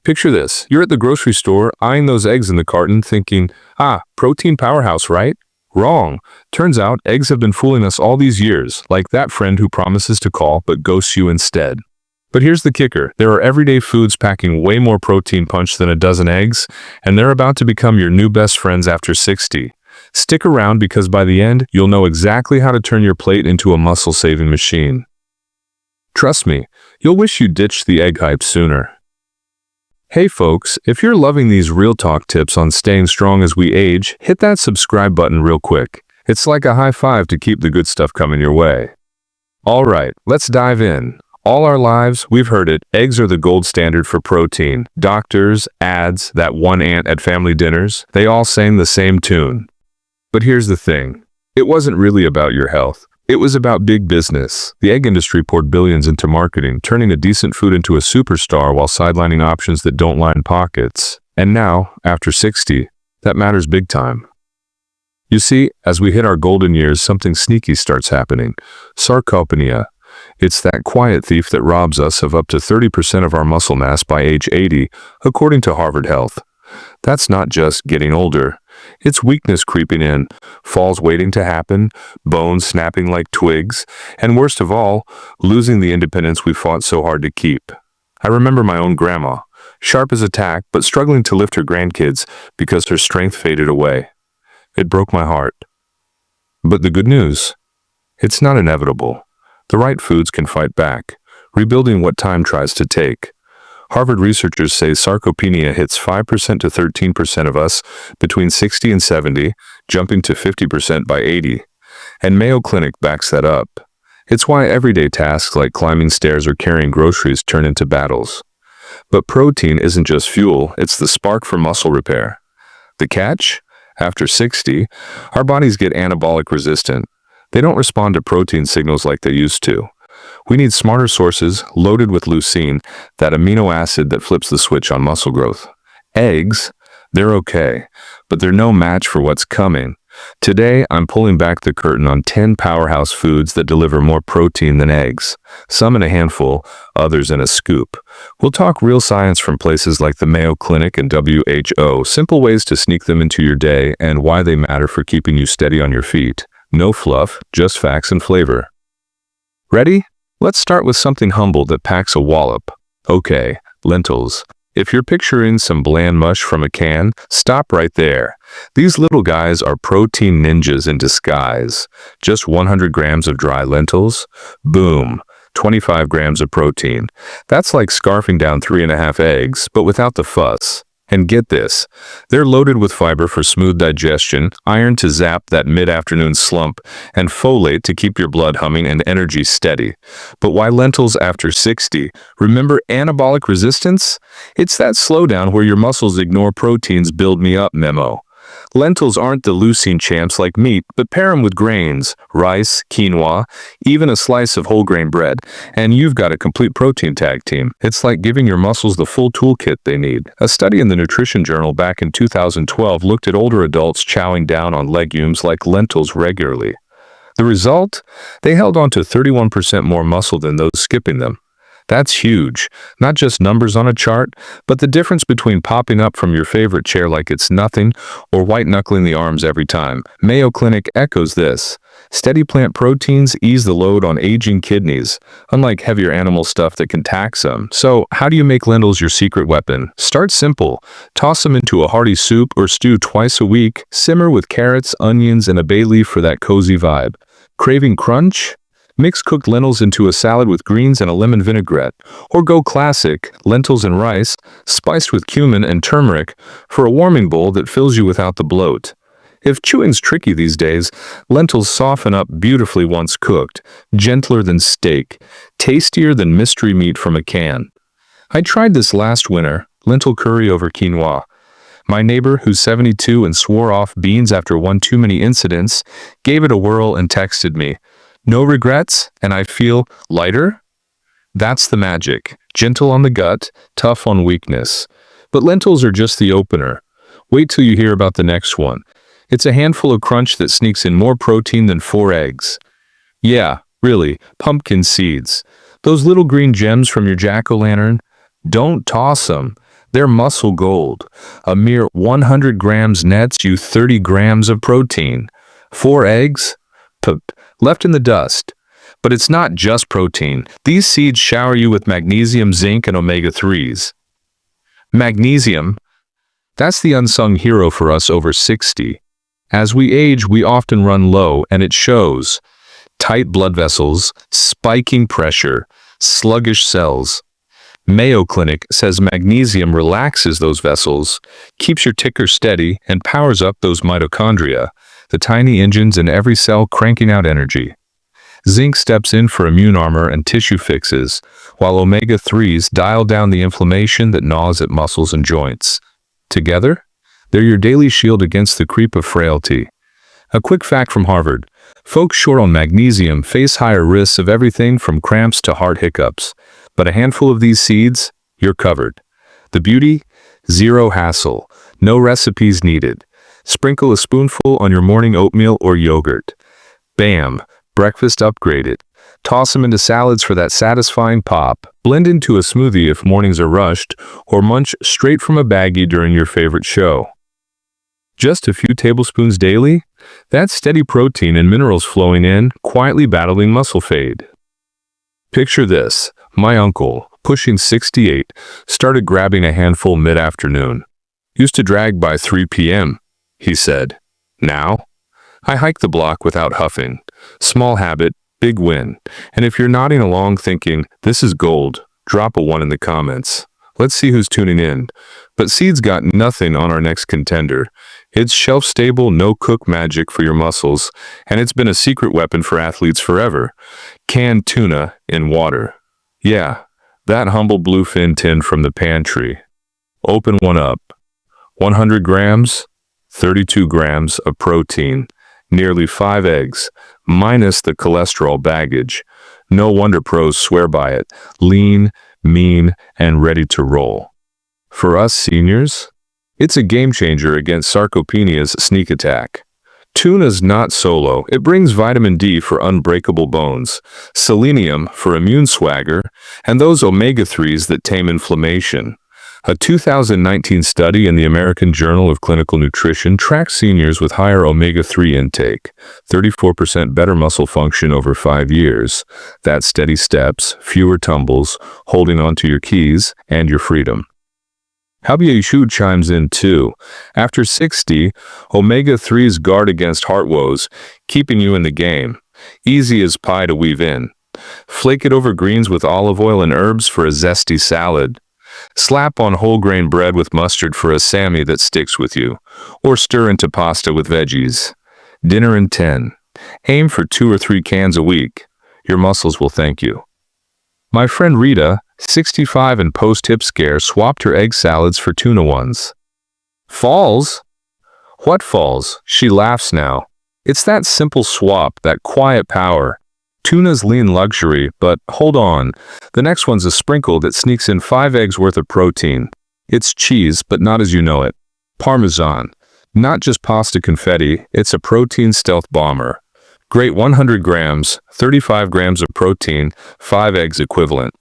Picture this. You're at the grocery store, eyeing those eggs in the carton, thinking, protein powerhouse, right? Wrong. Turns out, eggs have been fooling us all these years, like that friend who promises to call but ghosts you instead. But here's the kicker. There are everyday foods packing way more protein punch than a dozen eggs, and they're about to become your new best friends after 60. Stick around because by the end, you'll know exactly how to turn your plate into a muscle-saving machine. Trust me, you'll wish you ditched the egg hype sooner. Hey folks, if you're loving these real talk tips on staying strong as we age, hit that subscribe button real quick. It's like a high five to keep the good stuff coming your way. Alright, let's dive in. All our lives, we've heard it, eggs are the gold standard for protein. Doctors, ads, that one aunt at family dinners, they all sang the same tune. But here's the thing. It wasn't really about your health. It was about big business. The egg industry poured billions into marketing, turning a decent food into a superstar while sidelining options that don't line pockets. And now, after 60, that matters big time. You see, as we hit our golden years, something sneaky starts happening. Sarcopenia. It's that quiet thief that robs us of up to 30% of our muscle mass by age 80, according to Harvard Health. That's not just getting older. It's weakness creeping in, falls waiting to happen, bones snapping like twigs, and worst of all, losing the independence we fought so hard to keep. I remember my own grandma, sharp as a tack but struggling to lift her grandkids because her strength faded away. It broke my heart. But the good news? It's not inevitable. The right foods can fight back, rebuilding what time tries to take. Harvard researchers say sarcopenia hits 5% to 13% of us between 60 and 70, jumping to 50% by 80. And Mayo Clinic backs that up. It's why everyday tasks like climbing stairs or carrying groceries turn into battles. But protein isn't just fuel, it's the spark for muscle repair. The catch? After 60, our bodies get anabolic resistant. They don't respond to protein signals like they used to. We need smarter sources loaded with leucine, that amino acid that flips the switch on muscle growth. Eggs, they're okay, but they're no match for what's coming. Today, I'm pulling back the curtain on 10 powerhouse foods that deliver more protein than eggs. Some in a handful, others in a scoop. We'll talk real science from places like the Mayo Clinic and WHO, simple ways to sneak them into your day, and why they matter for keeping you steady on your feet. No fluff, just facts and flavor. Ready? Let's start with something humble that packs a wallop. Okay, lentils. If you're picturing some bland mush from a can, stop right there. These little guys are protein ninjas in disguise. Just 100 grams of dry lentils. Boom. 25 grams of protein. That's like scarfing down 3.5 eggs, but without the fuss. And get this, they're loaded with fiber for smooth digestion, iron to zap that mid-afternoon slump, and folate to keep your blood humming and energy steady. But why lentils after 60? Remember anabolic resistance? It's that slowdown where your muscles ignore protein's build me up memo. Lentils aren't the leucine champs like meat, but pair them with grains, rice, quinoa, even a slice of whole grain bread, and you've got a complete protein tag team. It's like giving your muscles the full toolkit they need. A study in the Nutrition Journal back in 2012 looked at older adults chowing down on legumes like lentils regularly. The result? They held on to 31% more muscle than those skipping them. That's huge. Not just numbers on a chart, but the difference between popping up from your favorite chair like it's nothing or white-knuckling the arms every time. Mayo Clinic echoes this. Steady plant proteins ease the load on aging kidneys, unlike heavier animal stuff that can tax them. So, how do you make lentils your secret weapon? Start simple. Toss them into a hearty soup or stew twice a week. Simmer with carrots, onions, and a bay leaf for that cozy vibe. Craving crunch? Mix cooked lentils into a salad with greens and a lemon vinaigrette. Or go classic, lentils and rice, spiced with cumin and turmeric, for a warming bowl that fills you without the bloat. If chewing's tricky these days, lentils soften up beautifully once cooked, gentler than steak, tastier than mystery meat from a can. I tried this last winter, lentil curry over quinoa. My neighbor, who's 72 and swore off beans after one too many incidents, gave it a whirl and texted me, "No regrets, and I feel lighter?" That's the magic. Gentle on the gut, tough on weakness. But lentils are just the opener. Wait till you hear about the next one. It's a handful of crunch that sneaks in more protein than 4 eggs. Yeah, really, pumpkin seeds. Those little green gems from your jack-o'-lantern? Don't toss them. They're muscle gold. A mere 100 grams nets you 30 grams of protein. 4 eggs? Left in the dust. But it's not just protein. These seeds shower you with magnesium, zinc, and omega-3s. Magnesium, that's the unsung hero for us over 60. As we age, we often run low, and it shows. Tight blood vessels, spiking pressure, sluggish cells. Mayo Clinic says magnesium relaxes those vessels, keeps your ticker steady, and powers up those mitochondria, the tiny engines in every cell cranking out energy. Zinc steps in for immune armor and tissue fixes, while omega-3s dial down the inflammation that gnaws at muscles and joints. Together, they're your daily shield against the creep of frailty. A quick fact from Harvard: folks short on magnesium face higher risks of everything from cramps to heart hiccups. But a handful of these seeds, you're covered. The beauty? Zero hassle. No recipes needed. Sprinkle a spoonful on your morning oatmeal or yogurt. Bam! Breakfast upgraded. Toss them into salads for that satisfying pop. Blend into a smoothie if mornings are rushed, or munch straight from a baggie during your favorite show. Just a few tablespoons daily? That's steady protein and minerals flowing in, quietly battling muscle fade. Picture this. My uncle, pushing 68, started grabbing a handful mid-afternoon. Used to drag by 3 p.m., he said. Now, I hike the block without huffing. Small habit, big win. And if you're nodding along thinking, this is gold, drop a 1 in the comments. Let's see who's tuning in. But seeds got nothing on our next contender. It's shelf-stable, no-cook magic for your muscles, and it's been a secret weapon for athletes forever. Canned tuna in water. Yeah, that humble bluefin tin from the pantry. Open one up. 100 grams, 32 grams of protein, nearly 5 eggs, minus the cholesterol baggage. No wonder pros swear by it. Lean, mean, and ready to roll. For us seniors, it's a game changer against sarcopenia's sneak attack. Tuna's not solo. It brings vitamin D for unbreakable bones, selenium for immune swagger, and those omega-3s that tame inflammation. A 2019 study in the American Journal of Clinical Nutrition tracked seniors with higher omega-3 intake, 34% better muscle function over 5 years. That's steady steps, fewer tumbles, holding onto your keys, and your freedom. Habia Yishu chimes in too. After 60, omega-3s guard against heart woes, keeping you in the game. Easy as pie to weave in. Flake it over greens with olive oil and herbs for a zesty salad. Slap on whole grain bread with mustard for a Sammy that sticks with you. Or stir into pasta with veggies. Dinner in 10. Aim for 2 or 3 cans a week. Your muscles will thank you. My friend Rita, 65 and post-hip scare, swapped her egg salads for tuna ones. Falls? What falls? She laughs now. It's that simple swap, that quiet power. Tuna's lean luxury, but hold on. The next one's a sprinkle that sneaks in 5 eggs worth of protein. It's cheese, but not as you know it. Parmesan. Not just pasta confetti, it's a protein stealth bomber. Great 100 grams, 35 grams of protein, 5 eggs equivalent.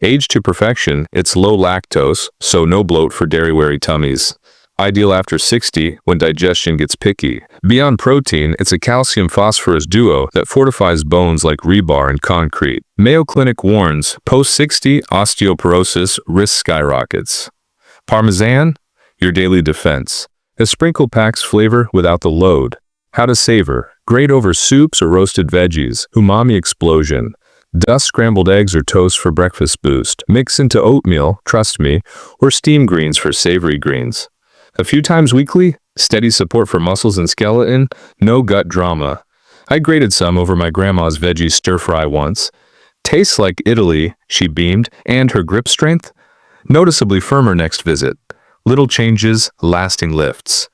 Aged to perfection, it's low lactose, so no bloat for dairy-weary tummies. Ideal after 60, when digestion gets picky. Beyond protein, it's a calcium-phosphorus duo that fortifies bones like rebar and concrete. Mayo Clinic warns, post-60, osteoporosis risk skyrockets. Parmesan? Your daily defense. A sprinkle packs flavor without the load. How to savor. Great over soups or roasted veggies. Umami explosion. Dust scrambled eggs or toast for breakfast boost. Mix into oatmeal, trust me, or steam greens for savory greens. A few times weekly, steady support for muscles and skeleton, no gut drama. I grated some over my grandma's veggie stir-fry once. Tastes like Italy, she beamed, and her grip strength? Noticeably firmer next visit. Little changes, lasting lifts.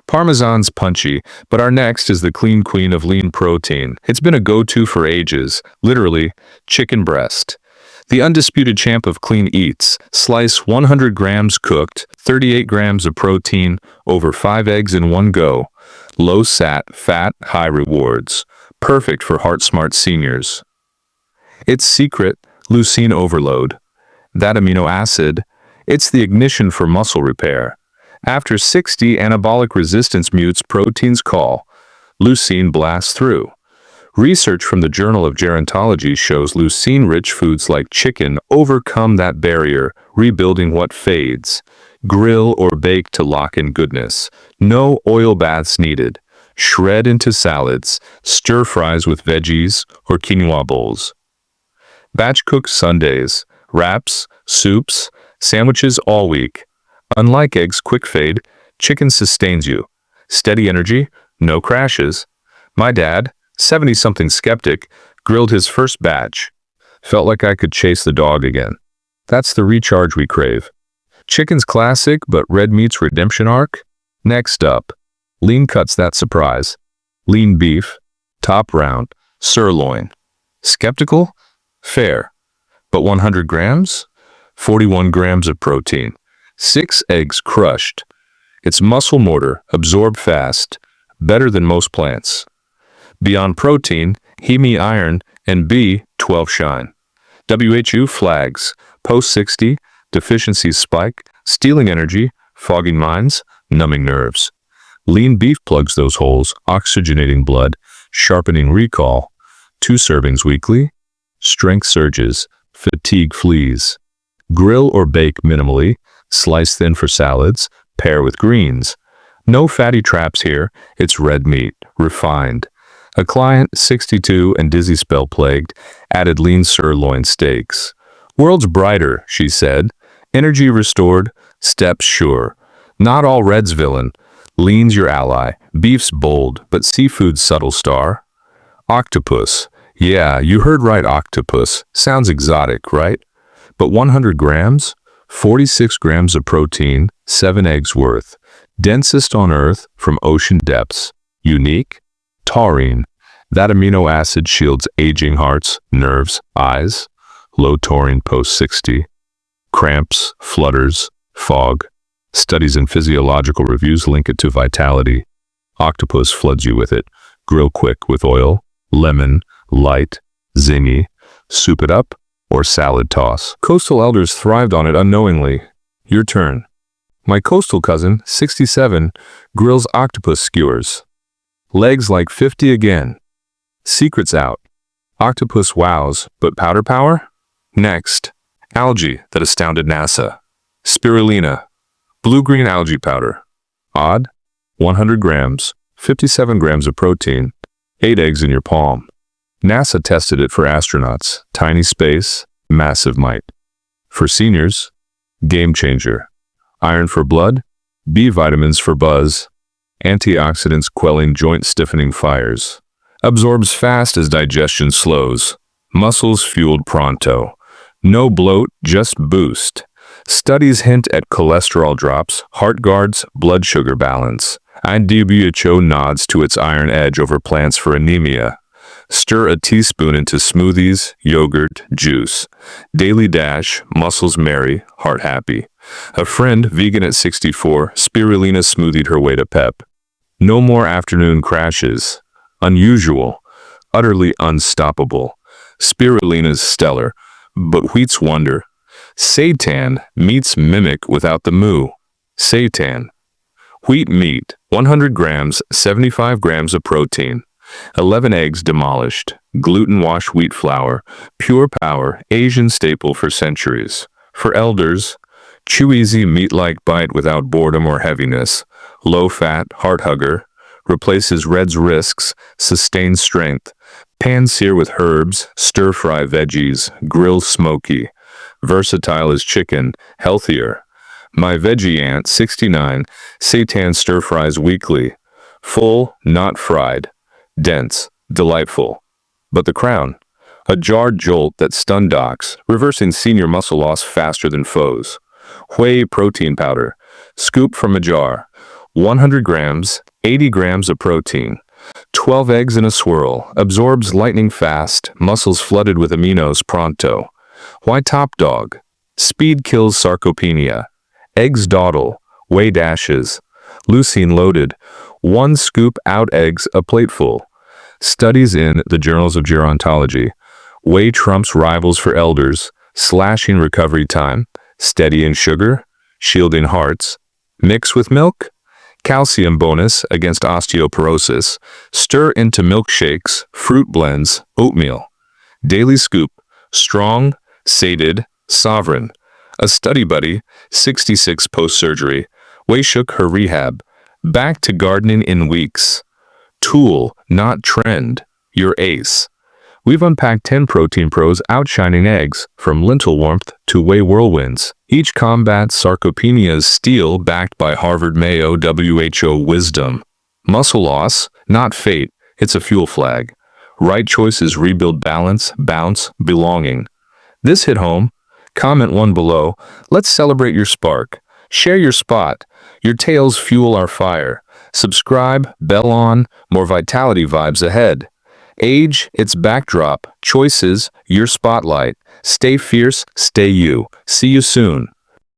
Parmesan's punchy, but our next is the clean queen of lean protein. It's been a go-to for ages, literally, chicken breast. The undisputed champ of clean eats. Slice 100 grams cooked, 38 grams of protein, over 5 eggs in one go. Low sat, fat, high rewards. Perfect for heart-smart seniors. Its secret, leucine overload. That amino acid, It's the ignition for muscle repair. After 60, anabolic resistance mutes, protein's call. Leucine blasts through. Research from the Journal of Gerontology shows leucine-rich foods like chicken overcome that barrier, rebuilding what fades. Grill or bake to lock in goodness. No oil baths needed. Shred into salads, stir fries with veggies or quinoa bowls. Batch cook Sundays, wraps, soups, sandwiches all week. Unlike eggs quick fade, chicken sustains you. Steady energy, no crashes. My dad, 70-something skeptic, grilled his first batch. Felt like I could chase the dog again. That's the recharge we crave. Chicken's classic, but red meat's redemption arc? Next up, lean cuts that surprise. Lean beef, top round, sirloin. Skeptical? Fair. But 100 grams? 41 grams of protein. 6 eggs crushed. It's muscle mortar, absorb fast, better than most plants. Beyond protein, Heme iron and B12 shine. WHO flags, post-60, deficiencies spike, stealing energy, fogging minds, numbing nerves. Lean beef plugs those holes, oxygenating blood, sharpening recall. 2 servings weekly, strength surges, fatigue flees. Grill or bake minimally, slice thin for salads, pair with greens. No fatty traps here, it's red meat, refined. A client, 62 and dizzy spell plagued, added lean sirloin steaks. World's brighter, she said. Energy restored, steps sure. Not all red's villain. Lean's your ally, beef's bold, but seafood's subtle star. Octopus. Yeah, you heard right, octopus. Sounds exotic, right? But 100 grams? 46 grams of protein, 7 eggs worth. Densest on Earth from ocean depths. Unique? Taurine. That amino acid shields aging hearts, nerves, eyes. Low taurine post-60. Cramps, flutters, fog. Studies and physiological reviews link it to vitality. Octopus floods you with it. Grill quick with oil, lemon, light, zingy. Soup it up, or salad toss. Coastal elders thrived on it unknowingly. Your turn. My coastal cousin, 67, grills octopus skewers. Legs like 50 again. Secrets out. Octopus wows, but powder power? Next. Algae that astounded NASA. Spirulina. Blue-green algae powder. Odd? 100 grams, 57 grams of protein, 8 eggs in your palm. NASA tested it for astronauts. Tiny space, massive might. For seniors, game changer. Iron for blood, B vitamins for buzz, antioxidants quelling joint stiffening fires. Absorbs fast as digestion slows. Muscles fueled pronto. No bloat, just boost. Studies hint at cholesterol drops, heart guards, blood sugar balance. WHO nods to its iron edge over plants for anemia. Stir a teaspoon into smoothies, yogurt, juice. Daily dash, muscles merry, heart happy. A friend, vegan at 64, spirulina smoothied her way to pep. No more afternoon crashes. Unusual. Utterly unstoppable. Spirulina's stellar, but wheat's wonder. Seitan meets mimic without the moo. Seitan. Wheat meat, 100 grams, 75 grams of protein. 11 eggs demolished. Gluten-wash wheat flour. Pure power, Asian staple for centuries. For elders, chew easy meat-like bite without boredom or heaviness. Low-fat, heart hugger. Replaces red's risks, sustains strength. Pan-sear with herbs, stir-fry veggies, grill smoky. Versatile as chicken, healthier. My veggie aunt, 69, seitan stir-fries weekly. Full, not fried. Dense, delightful. But the crown? A jarred jolt that stunned docs, reversing senior muscle loss faster than foes. Whey protein powder. Scoop from a jar. 100 grams, 80 grams of protein. 12 eggs in a swirl. Absorbs lightning fast. Muscles flooded with aminos pronto. Why top dog? Speed kills sarcopenia. Eggs dawdle. Whey dashes. Leucine loaded. 1 scoop out eggs a plateful. Studies in the Journals of Gerontology. Whey trumps rivals for elders. Slashing recovery time. Steady in sugar, shielding hearts. Mix with milk. Calcium bonus against osteoporosis. Stir into milkshakes, fruit blends, oatmeal. Daily scoop. Strong, sated, sovereign. A study buddy, 66 post-surgery. Whey shook her rehab. Back to gardening in weeks. Tool, not trend. Your ace. We've unpacked 10 protein pros outshining eggs, from lentil warmth to whey whirlwinds. Each combats sarcopenia's steel backed by Harvard Mayo WHO wisdom. Muscle loss, not fate, it's a fuel flag. Right choices rebuild balance, bounce, belonging. This hit home? Comment one below. Let's celebrate your spark. Share your spot. Your tales fuel our fire. Subscribe, bell on, more vitality vibes ahead. Age, its backdrop. Choices, your spotlight. Stay fierce, stay you. See you soon.